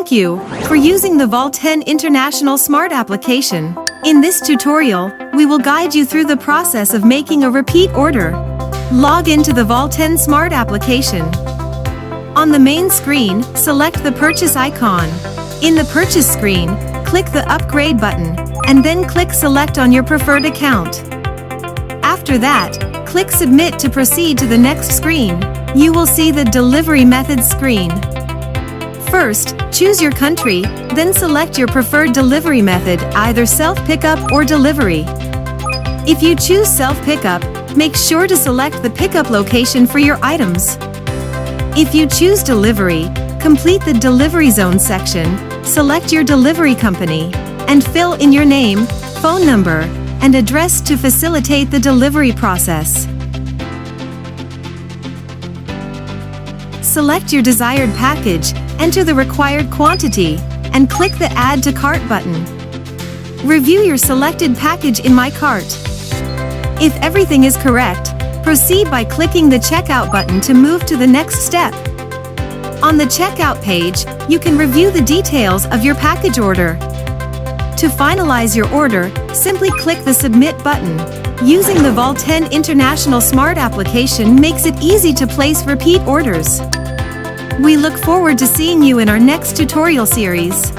Thank you for using the Volten International Smart application. In this tutorial, we will guide you through the process of making a repeat order. Log into the Volten Smart application. On the main screen, select the purchase icon. In the purchase screen, click the upgrade button, and then click select on your preferred account. After that, click submit to proceed to the next screen. You will see the delivery methods screen. First, choose your country, then select your preferred delivery method, either self-pickup or delivery. If you choose self-pickup, make sure to select the pickup location for your items. If you choose delivery, complete the delivery zone section, select your delivery company, and fill in your name, phone number, and address to facilitate the delivery process. Select your desired package, enter the required quantity, and click the Add to Cart button. Review your selected package in My Cart. If everything is correct, proceed by clicking the Checkout button to move to the next step. On the checkout page, you can review the details of your package order. To finalize your order, simply click the Submit button. Using the Volten International Smart application makes it easy to place repeat orders. We look forward to seeing you in our next tutorial series.